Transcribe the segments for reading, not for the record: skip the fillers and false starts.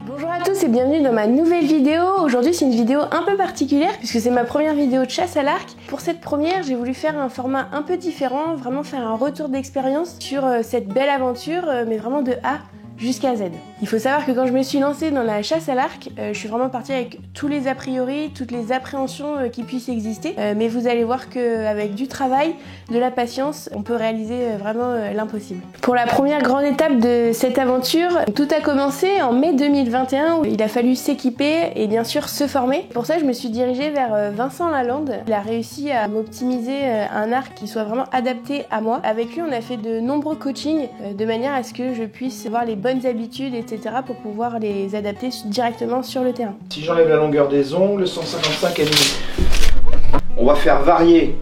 Bonjour à tous et bienvenue dans ma nouvelle vidéo. Aujourd'hui c'est une vidéo un peu particulière puisque c'est ma première vidéo de chasse à l'arc. Pour cette première j'ai voulu faire un format un peu différent, vraiment faire un retour d'expérience sur cette belle aventure mais vraiment de A jusqu'à Z. Il faut savoir que quand je me suis lancée dans la chasse à l'arc, je suis vraiment partie avec tous les a priori, toutes les appréhensions qui puissent exister. Mais vous allez voir qu'avec du travail, de la patience, on peut réaliser vraiment l'impossible. Pour la première grande étape de cette aventure, tout a commencé en mai 2021 où il a fallu s'équiper et bien sûr se former. Pour ça, je me suis dirigée vers Vincent Lalande. Il a réussi à m'optimiser un arc qui soit vraiment adapté à moi. Avec lui, on a fait de nombreux coachings de manière à ce que je puisse avoir les bonnes habitudes, etc. pour pouvoir les adapter directement sur le terrain. Si j'enlève la longueur des ongles, 155 mm. On va faire varier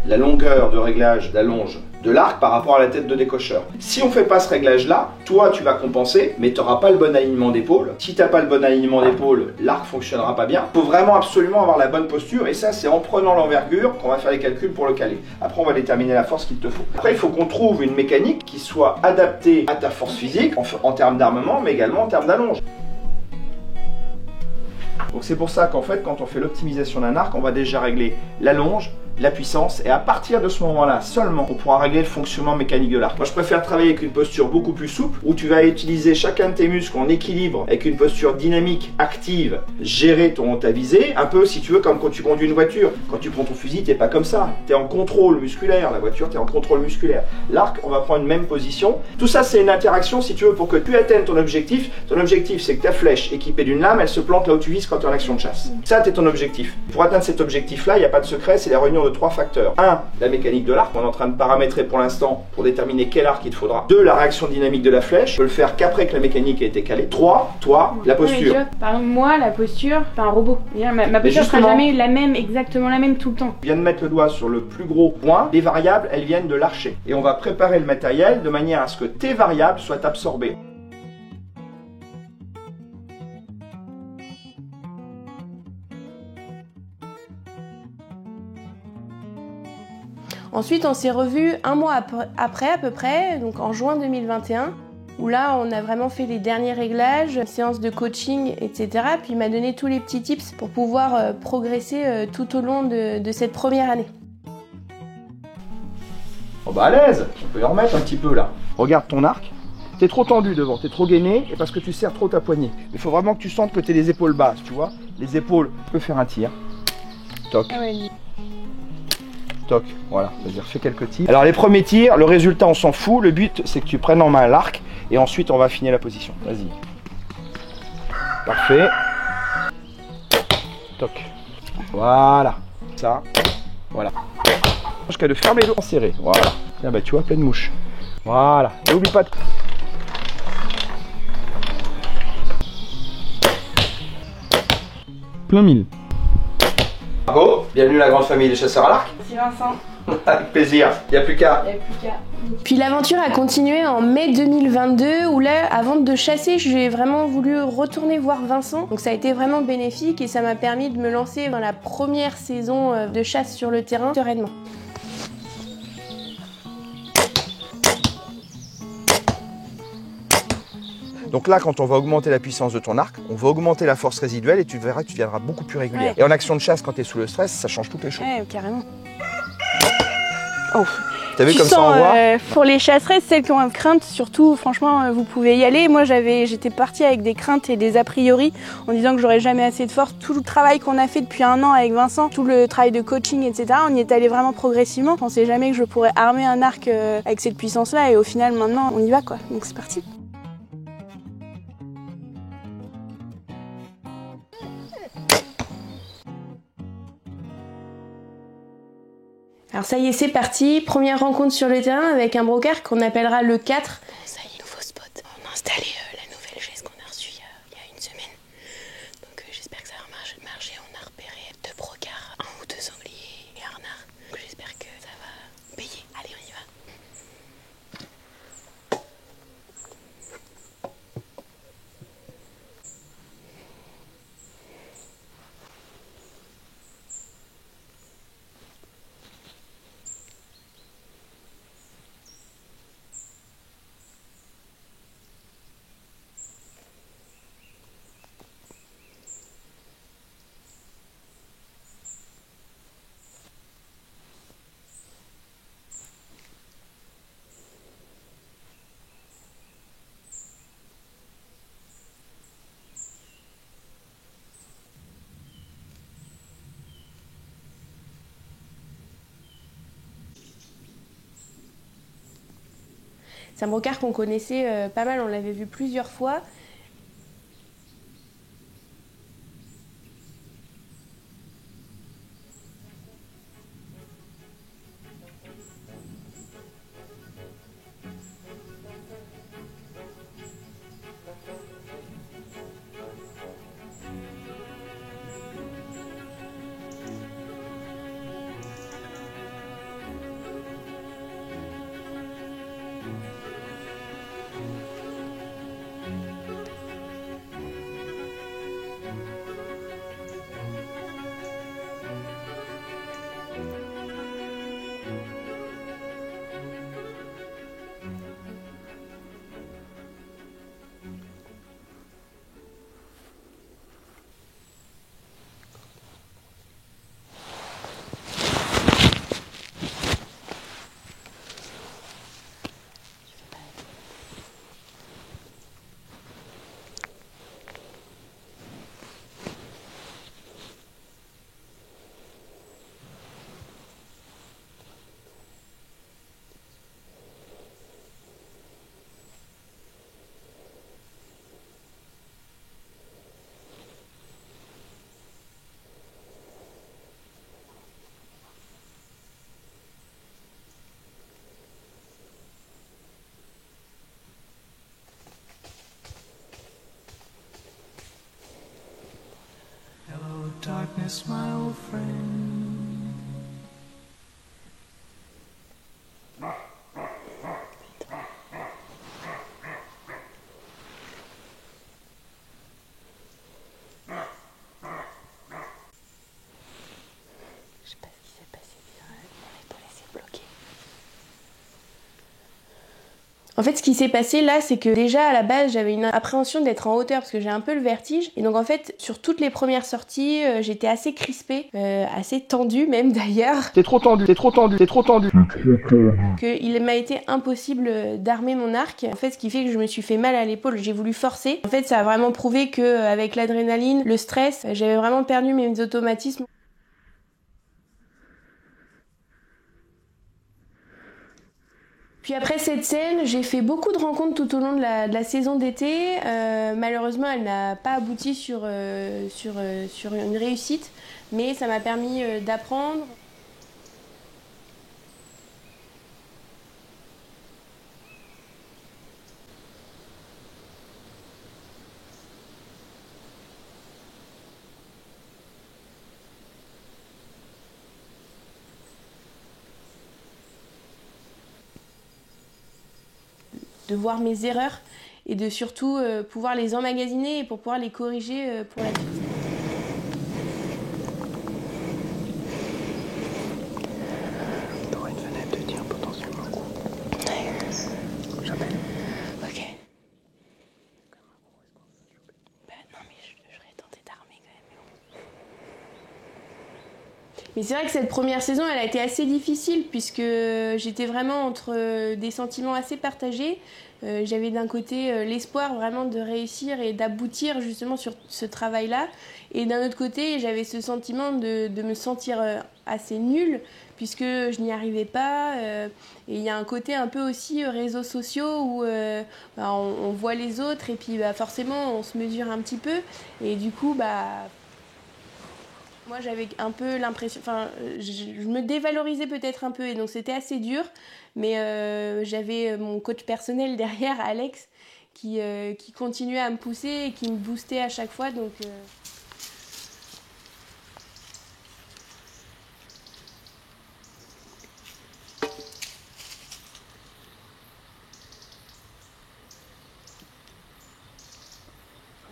la longueur de réglage d'allonge de l'arc par rapport à la tête de décocheur. Si on fait pas ce réglage-là, toi tu vas compenser, mais tu n'auras pas le bon alignement d'épaule. Si tu n'as pas le bon alignement d'épaule, l'arc fonctionnera pas bien. Il faut vraiment absolument avoir la bonne posture et ça c'est en prenant l'envergure qu'on va faire les calculs pour le caler. Après on va déterminer la force qu'il te faut. Après il faut qu'on trouve une mécanique qui soit adaptée à ta force physique en termes d'armement mais également en termes d'allonge. Donc c'est pour ça qu'en fait quand on fait l'optimisation d'un arc, on va déjà régler l'allonge, la puissance et à partir de ce moment-là seulement on pourra régler le fonctionnement mécanique de l'arc. Moi je préfère travailler avec une posture beaucoup plus souple où tu vas utiliser chacun de tes muscles en équilibre avec une posture dynamique, active, gérer ta visée, un peu si tu veux comme quand tu conduis une voiture. Quand tu prends ton fusil, t'es pas comme ça, t'es en contrôle musculaire, la voiture t'es en contrôle musculaire. L'arc, on va prendre une même position. Tout ça c'est une interaction si tu veux pour que tu atteignes ton objectif. Ton objectif c'est que ta flèche équipée d'une lame, elle se plante là où tu vises quand tu es en action de chasse. Ça c'est ton objectif. Pour atteindre cet objectif là, il n'y a pas de secret, c'est la réunion de trois facteurs. 1. La mécanique de l'arc, on est en train de paramétrer pour l'instant pour déterminer quel arc il te faudra. 2. La réaction dynamique de la flèche, je peux le faire qu'après que la mécanique a été calée. 3. Toi, la posture. Vois, par exemple, moi, la posture, c'est un robot. Ma posture sera jamais la même, exactement la même tout le temps. Je viens de mettre le doigt sur le plus gros point. Les variables, elles viennent de l'archer. Et on va préparer le matériel de manière à ce que tes variables soient absorbées. Ensuite, on s'est revu un mois après à peu près, donc en juin 2021, où là, on a vraiment fait les derniers réglages, séances de coaching, etc. Puis il m'a donné tous les petits tips pour pouvoir progresser tout au long de cette première année. Oh bah à l'aise, on peut y en remettre un petit peu là. Regarde ton arc. T'es trop tendu devant, t'es trop gainé et parce que tu serres trop ta poignée. Il faut vraiment que tu sentes que t'es les épaules basses, tu vois. Les épaules, tu peux faire un tir. Toc. Ah ouais. Toc, voilà, vas-y, refais quelques tirs. Alors les premiers tirs, le résultat on s'en fout, le but c'est que tu prennes en main l'arc et ensuite on va affiner la position. Vas-y. Parfait. Toc. Voilà. Ça. Voilà. Jusqu'à de fermer l'eau en serré. Voilà. Tiens, bah tu vois, pleine mouche. Voilà. N'oublie pas de... Plein mille. Bravo, bienvenue à la grande famille des chasseurs à l'arc. Merci Vincent. Avec plaisir, il n'y a plus qu'à. Puis l'aventure a continué en mai 2022 où là, avant de chasser, j'ai vraiment voulu retourner voir Vincent. Donc ça a été vraiment bénéfique et ça m'a permis de me lancer dans la première saison de chasse sur le terrain sereinement. Donc là, quand on va augmenter la puissance de ton arc, on va augmenter la force résiduelle et tu verras que tu deviendras beaucoup plus régulière. Ouais. Et en action de chasse, quand tu es sous le stress, ça change toutes les choses. Ouais, carrément. Oh. T'as vu comme ça on voit pour les chasseresses, celles qui ont une crainte, surtout, franchement, vous pouvez y aller. Moi, j'étais partie avec des craintes et des a priori en disant que j'aurais jamais assez de force. Tout le travail qu'on a fait depuis un an avec Vincent, tout le travail de coaching, etc., on y est allé vraiment progressivement. Je pensais jamais que je pourrais armer un arc avec cette puissance-là et au final, maintenant, on y va, quoi. Donc c'est parti. Alors ça y est, c'est parti. Première rencontre sur le terrain avec un brocard qu'on appellera le 4. Ça y est, nouveau spot. On a installé la nouvelle chaise qu'on a reçue il y a une semaine. Donc j'espère que ça va marcher. On a repéré 2 brocards, 1 ou 2 sangliers et un renard. Donc j'espère que ça va payer. Allez, on y va. C'est un brocard qu'on connaissait pas mal, on l'avait vu plusieurs fois. Darkness, my old friend. Je sais pas ce qui s'est passé, on est pas laissé bloquer. En fait, ce qui s'est passé là, c'est que déjà à la base, j'avais une appréhension d'être en hauteur parce que j'ai un peu le vertige. Et donc en fait, sur toutes les premières sorties, j'étais assez crispée, assez tendue même d'ailleurs. T'es trop tendu, t'es trop tendu, t'es trop tendu. Il m'a été impossible d'armer mon arc. En fait, ce qui fait que je me suis fait mal à l'épaule, j'ai voulu forcer. En fait, ça a vraiment prouvé que avec l'adrénaline, le stress, j'avais vraiment perdu mes automatismes. Puis après cette scène, j'ai fait beaucoup de rencontres tout au long de la saison d'été. Malheureusement, elle n'a pas abouti sur une réussite, mais ça m'a permis d'apprendre. De voir mes erreurs et de surtout pouvoir les emmagasiner et pour pouvoir les corriger pour la suite. Il y aura une fenêtre de tir potentiellement. J'appelle. Ok. Bah non mais j'aurais tenté d'armer quand même. Mais c'est vrai que cette première saison, elle a été assez difficile puisque j'étais vraiment entre des sentiments assez partagés. J'avais d'un côté l'espoir vraiment de réussir et d'aboutir justement sur ce travail-là. Et d'un autre côté, j'avais ce sentiment de me sentir assez nulle puisque je n'y arrivais pas. Et il y a un côté un peu aussi réseaux sociaux où on voit les autres et puis forcément on se mesure un petit peu. Et du coup, moi j'avais un peu l'impression, je me dévalorisais peut-être un peu et donc c'était assez dur, mais j'avais mon coach personnel derrière, Alex, qui continuait à me pousser et qui me boostait à chaque fois, donc...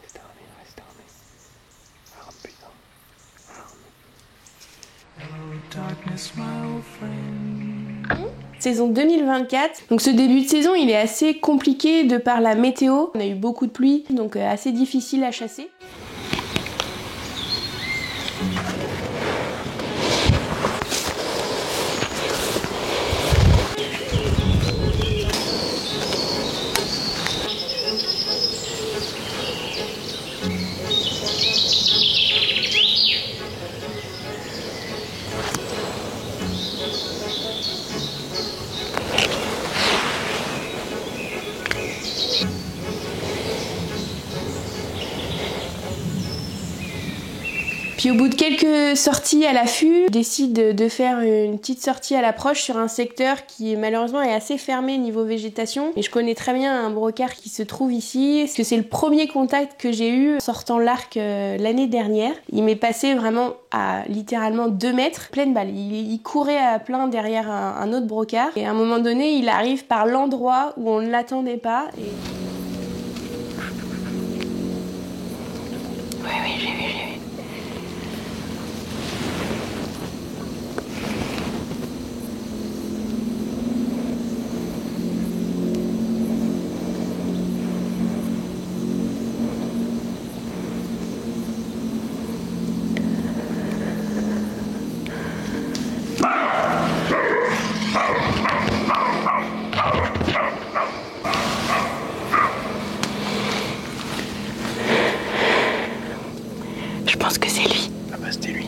Restez armé. Arme, putain. Hello, darkness, my old friend. Saison 2024. Donc ce début de saison, il est assez compliqué de par la météo. On a eu beaucoup de pluie, donc assez difficile à chasser. Puis au bout de quelques sorties à l'affût, je décide de faire une petite sortie à l'approche sur un secteur qui malheureusement est assez fermé niveau végétation. Et je connais très bien un brocard qui se trouve ici, parce que c'est le premier contact que j'ai eu sortant l'arc l'année dernière. Il m'est passé vraiment à littéralement 2 mètres, pleine balle. Il courait à plein derrière un autre brocard. Et à un moment donné, il arrive par l'endroit où on ne l'attendait pas. Et... Oui, j'ai vu. Je pense que c'est lui. Ah bah c'était lui.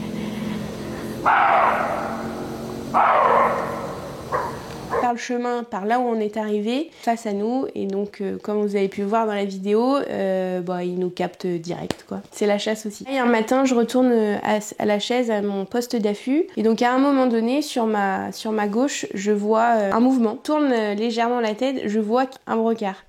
Par le chemin, par là où on est arrivé, face à nous, et donc comme vous avez pu voir dans la vidéo, il nous capte direct quoi. C'est la chasse aussi. Et un matin, je retourne à la chaise, à mon poste d'affût, et donc à un moment donné, sur ma gauche, je vois un mouvement. Je tourne légèrement la tête, je vois un brocard.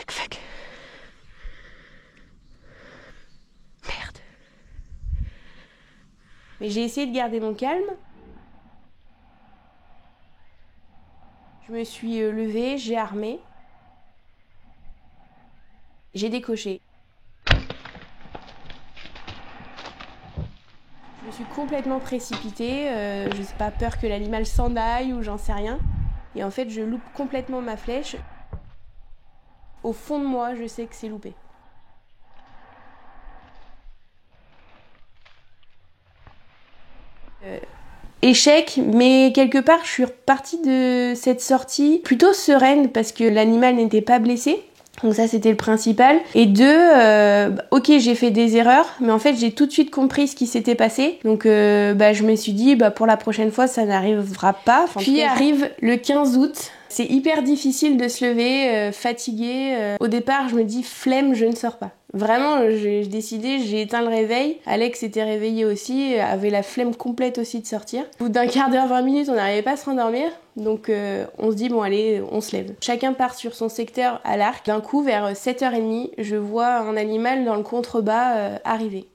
Fuck. Merde. Mais j'ai essayé de garder mon calme. Je me suis levée, j'ai armé. J'ai décoché. Je me suis complètement précipitée. Je sais pas, peur que l'animal s'en aille ou j'en sais rien. Et en fait, je loupe complètement ma flèche. Au fond de moi, je sais que c'est loupé. Échec, mais quelque part, je suis repartie de cette sortie plutôt sereine parce que l'animal n'était pas blessé. Donc ça, c'était le principal. Et 2, ok, j'ai fait des erreurs, mais en fait, j'ai tout de suite compris ce qui s'était passé. Donc je me suis dit, pour la prochaine fois, ça n'arrivera pas. Puis arrive le 15 août. C'est hyper difficile de se lever, fatigué. Au départ, je me dis, flemme, je ne sors pas. Vraiment, j'ai décidé, j'ai éteint le réveil. Alex était réveillé aussi, avait la flemme complète aussi de sortir. Au bout d'un quart d'heure, 20 minutes, on n'arrivait pas à se rendormir. Donc on se dit, bon allez, on se lève. Chacun part sur son secteur à l'arc. D'un coup, vers 7h30, je vois un animal dans le contrebas arriver.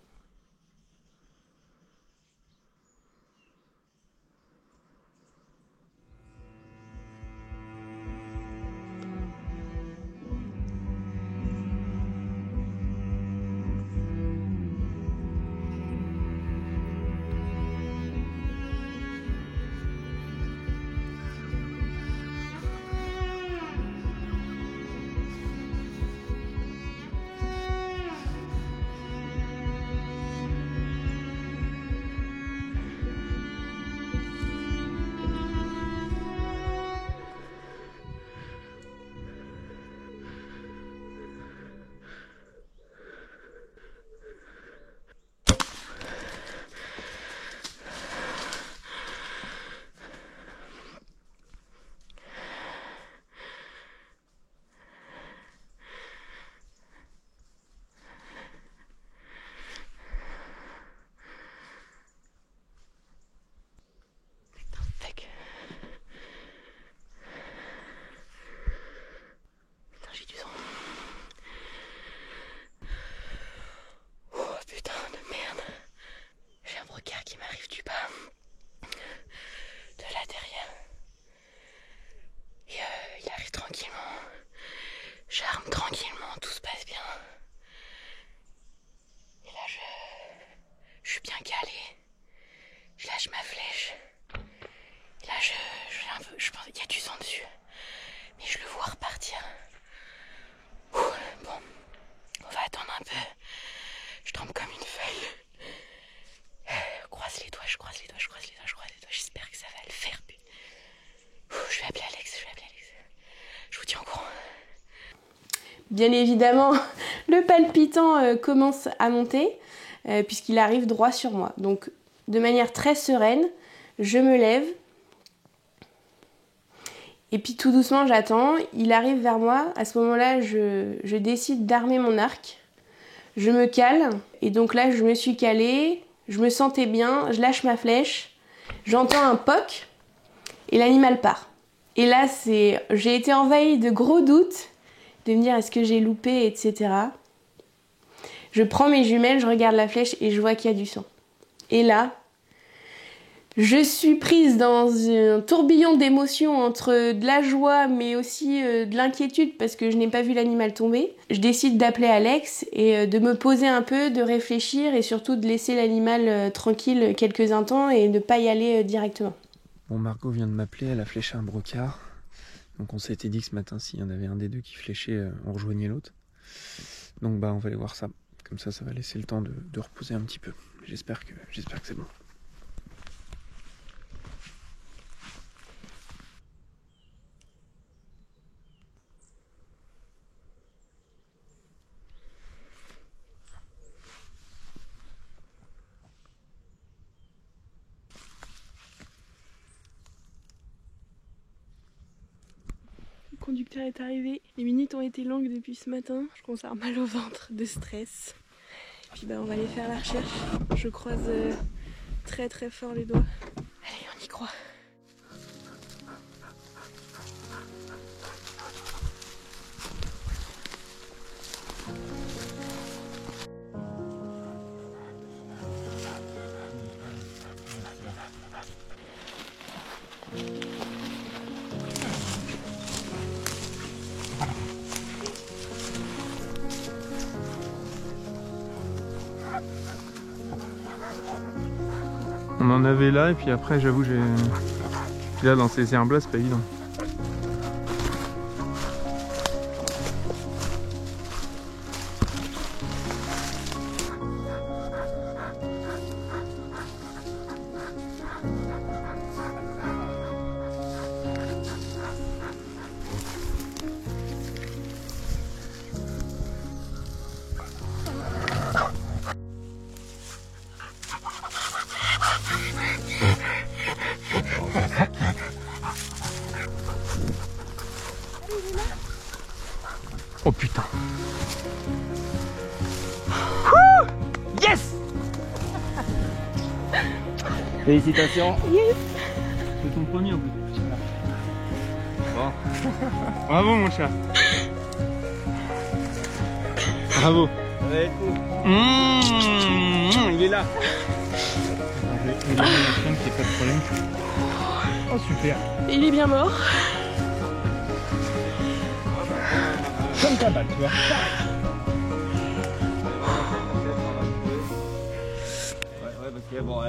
Bien évidemment, le palpitant commence à monter puisqu'il arrive droit sur moi. Donc de manière très sereine, je me lève et puis tout doucement j'attends. Il arrive vers moi. À ce moment-là, je décide d'armer mon arc. Je me cale et donc là je me suis calée, je me sentais bien, je lâche ma flèche, j'entends un poc et l'animal part. Et là j'ai été envahie de gros doutes, de me dire est-ce que j'ai loupé, etc. Je prends mes jumelles, je regarde la flèche et je vois qu'il y a du sang. Et là, je suis prise dans un tourbillon d'émotions entre de la joie mais aussi de l'inquiétude parce que je n'ai pas vu l'animal tomber. Je décide d'appeler Alex et de me poser un peu, de réfléchir et surtout de laisser l'animal tranquille quelques instants et ne pas y aller directement. Bon, Margot vient de m'appeler, elle a fléché un brocard. Donc on s'était dit que ce matin, s'il y en avait un des deux qui fléchait, on rejoignait l'autre. Donc bah on va aller voir ça. Comme ça va laisser le temps de reposer un petit peu. J'espère que c'est bon. Le conducteur est arrivé, les minutes ont été longues depuis ce matin, je commence à avoir mal au ventre de stress. Et puis on va aller faire la recherche, je croise très très fort les doigts. Allez, on y croit. On en avait là et puis après j'avoue là dans ces herbes là c'est pas évident. Oh putain. Yes. Félicitations. Yes. C'est ton premier en plus. Bon. Bravo mon chat. Bravo. Ouais, il est là. Je vais donner la chaîne, qu'il n'y ait pas de problème. Oh super. Il est bien mort. Comme ta balle, tu vois. Ouais, parce que bon,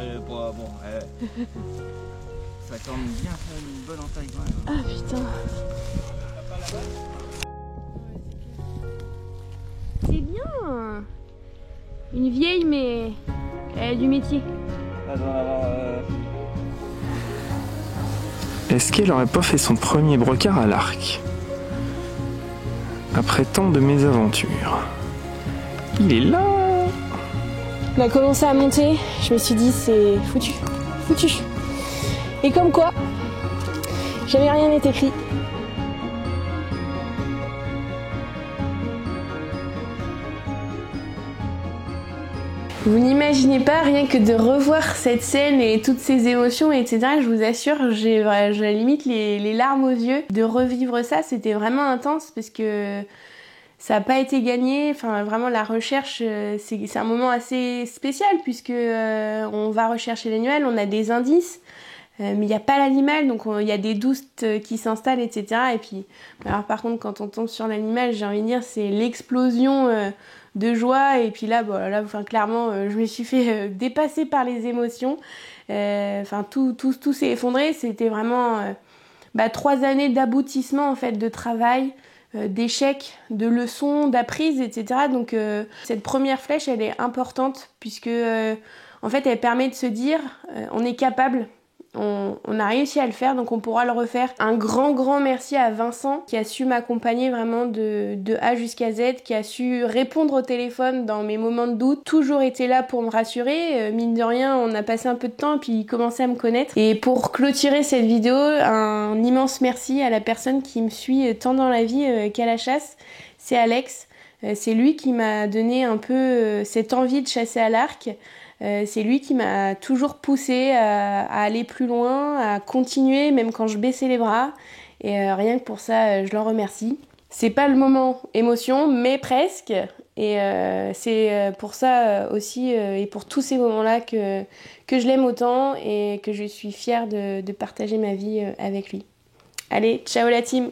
ça quand même bien faire une bonne entaille quand même. Ah putain. C'est bien. Une vieille mais elle a du métier. Est-ce qu'elle aurait pas fait son premier brocard à l'arc? Après tant de mésaventures. Il est là. On a commencé à monter, je me suis dit c'est foutu, foutu. Et comme quoi, jamais rien n'est écrit. Vous n'imaginez pas, rien que de revoir cette scène et toutes ces émotions, etc. Je vous assure, j'ai limite les larmes aux yeux. De revivre ça, c'était vraiment intense parce que ça n'a pas été gagné. Enfin, vraiment, la recherche, c'est un moment assez spécial puisque on va rechercher l'animal, on a des indices. Mais il n'y a pas l'animal, donc il y a des doutes qui s'installent, etc. Et puis, alors par contre, quand on tombe sur l'animal, j'ai envie de dire, c'est l'explosion de joie. Et puis là, bon, là, enfin, clairement, je me suis fait dépasser par les émotions. Enfin, tout s'est effondré. C'était vraiment 3 années d'aboutissement, en fait, de travail, d'échecs, de leçons, d'apprises, etc. Donc, cette première flèche, elle est importante puisque, en fait, elle permet de se dire, on est capable. on a réussi à le faire, donc on pourra le refaire. Un grand merci à Vincent qui a su m'accompagner vraiment de A jusqu'à Z, qui a su répondre au téléphone dans mes moments de doute, toujours été là pour me rassurer. Mine de rien, on a passé un peu de temps et puis il commençait à me connaître. Et pour clôturer cette vidéo, un immense merci à la personne qui me suit tant dans la vie qu'à la chasse, c'est Alex. C'est lui qui m'a donné un peu cette envie de chasser à l'arc. C'est lui qui m'a toujours poussé à aller plus loin, à continuer même quand je baissais les bras. Et rien que pour ça, je l'en remercie. C'est pas le moment émotion, mais presque. Et c'est pour ça aussi et pour tous ces moments-là que je l'aime autant et que je suis fière de partager ma vie avec lui. Allez, ciao la team!